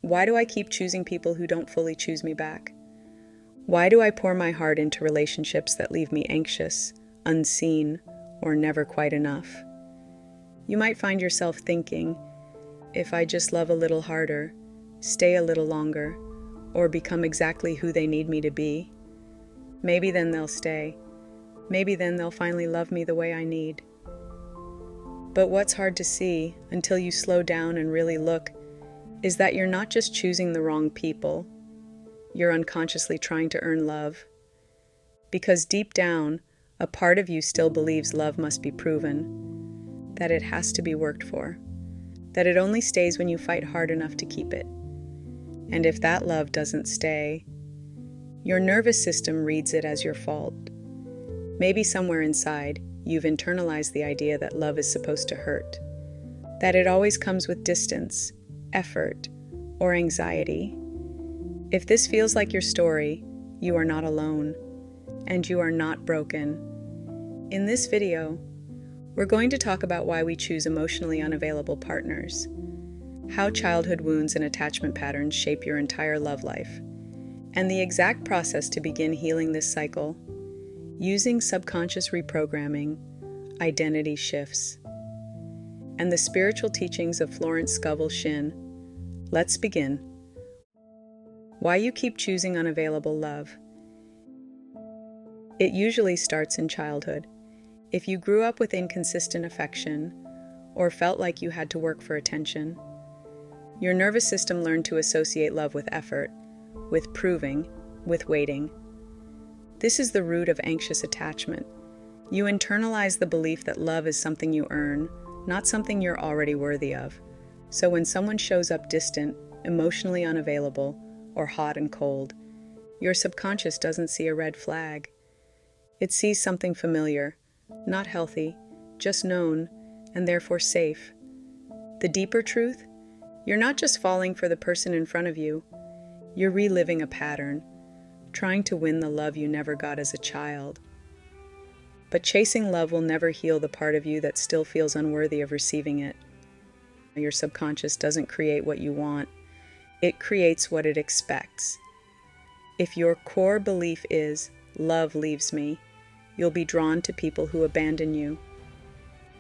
Why do I keep choosing people who don't fully choose me back? Why do I pour my heart into relationships that leave me anxious, unseen, or never quite enough? You might find yourself thinking, if I just love a little harder, stay a little longer, or become exactly who they need me to be, maybe then they'll stay. Maybe then they'll finally love me the way I need. But what's hard to see until you slow down and really look is that you're not just choosing the wrong people. You're unconsciously trying to earn love. Because deep down, a part of you still believes love must be proven, that it has to be worked for, that it only stays when you fight hard enough to keep it. And if that love doesn't stay, your nervous system reads it as your fault. Maybe somewhere inside, you've internalized the idea that love is supposed to hurt, that it always comes with distance, effort, or anxiety. If this feels like your story, you are not alone, and you are not broken. In this video, we're going to talk about why we choose emotionally unavailable partners, how childhood wounds and attachment patterns shape your entire love life, and the exact process to begin healing this cycle using subconscious reprogramming, identity shifts, and the spiritual teachings of Florence Scovel Shinn. Let's begin. Why you keep choosing unavailable love. It usually starts in childhood. If you grew up with inconsistent affection or felt like you had to work for attention, your nervous system learned to associate love with effort, with proving, with waiting. This is the root of anxious attachment. You internalize the belief that love is something you earn, not something you're already worthy of. So when someone shows up distant, emotionally unavailable, or hot and cold, your subconscious doesn't see a red flag. It sees something familiar, not healthy, just known, and therefore safe. The deeper truth? You're not just falling for the person in front of you. You're reliving a pattern, trying to win the love you never got as a child. But chasing love will never heal the part of you that still feels unworthy of receiving it. Your subconscious doesn't create what you want. It creates what it expects. If your core belief is, love leaves me, you'll be drawn to people who abandon you.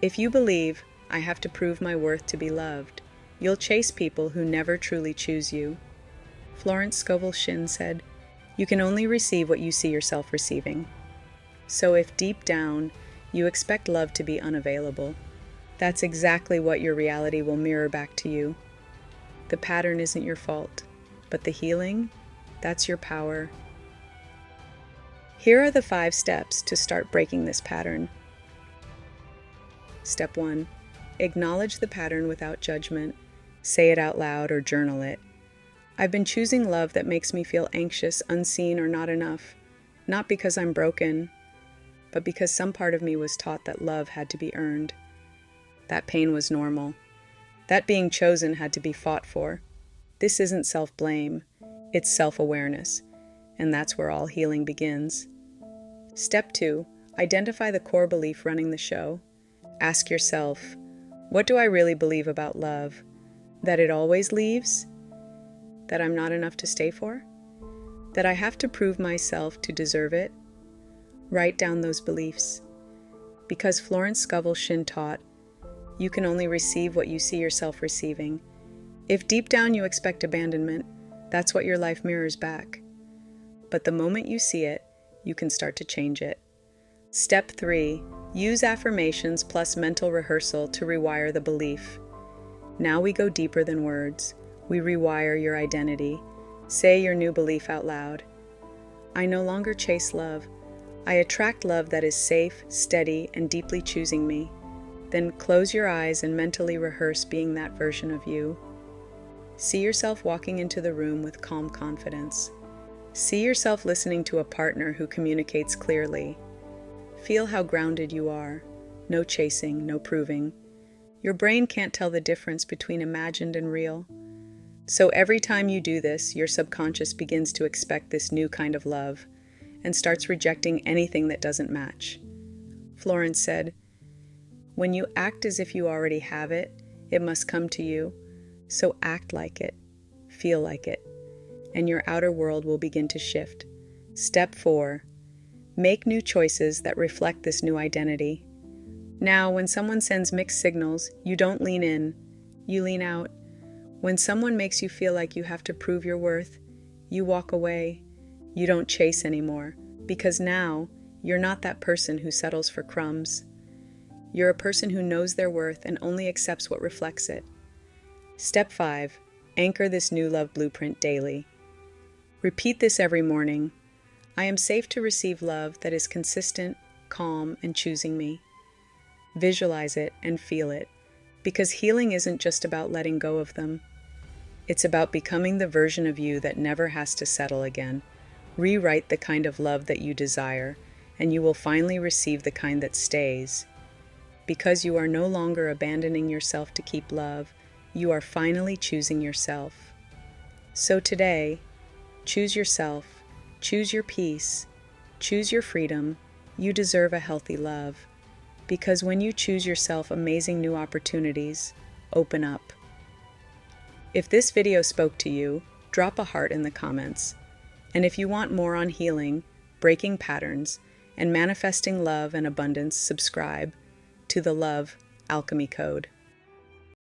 If you believe, I have to prove my worth to be loved, you'll chase people who never truly choose you. Florence Scovel Shinn said, you can only receive what you see yourself receiving. So if deep down, you expect love to be unavailable, that's exactly what your reality will mirror back to you. The pattern isn't your fault, but the healing, that's your power. Here are the 5 steps to start breaking this pattern. Step 1. Acknowledge the pattern without judgment. Say it out loud or journal it. I've been choosing love that makes me feel anxious, unseen, or not enough. Not because I'm broken, but because some part of me was taught that love had to be earned. That pain was normal. That being chosen had to be fought for. This isn't self-blame, it's self-awareness, and that's where all healing begins. Step 2. Identify the core belief running the show. Ask yourself, what do I really believe about love? That it always leaves? That I'm not enough to stay for? That I have to prove myself to deserve it? Write down those beliefs. Because Florence Scovel Shinn taught, you can only receive what you see yourself receiving. If deep down you expect abandonment, that's what your life mirrors back. But the moment you see it, you can start to change it. Step 3. Use affirmations plus mental rehearsal to rewire the belief. Now we go deeper than words. We rewire your identity. Say your new belief out loud. I no longer chase love. I attract love that is safe, steady, and deeply choosing me. Then close your eyes and mentally rehearse being that version of you. See yourself walking into the room with calm confidence. See yourself listening to a partner who communicates clearly. Feel how grounded you are. No chasing, no proving. Your brain can't tell the difference between imagined and real. So every time you do this, your subconscious begins to expect this new kind of love and starts rejecting anything that doesn't match. Florence said, when you act as if you already have it, it must come to you. So act like it. feel like it, and your outer world will begin to shift. Step 4. Make new choices that reflect this new identity. Now, when someone sends mixed signals, you don't lean in, you lean out. When someone makes you feel like you have to prove your worth, you walk away. You don't chase anymore, because now you're not that person who settles for crumbs. You're a person who knows their worth and only accepts what reflects it. Step 5. Anchor this new love blueprint daily. Repeat this every morning. I am safe to receive love that is consistent, calm, and choosing me. Visualize it and feel it, because healing isn't just about letting go of them. It's about becoming the version of you that never has to settle again. Rewrite the kind of love that you desire, and you will finally receive the kind that stays. Because you are no longer abandoning yourself to keep love, you are finally choosing yourself. So today, choose yourself, choose your peace, choose your freedom. You deserve a healthy love. Because when you choose yourself, amazing new opportunities open up. If this video spoke to you, drop a heart in the comments. And if you want more on healing, breaking patterns, and manifesting love and abundance, subscribe to the Love Alchemy Code.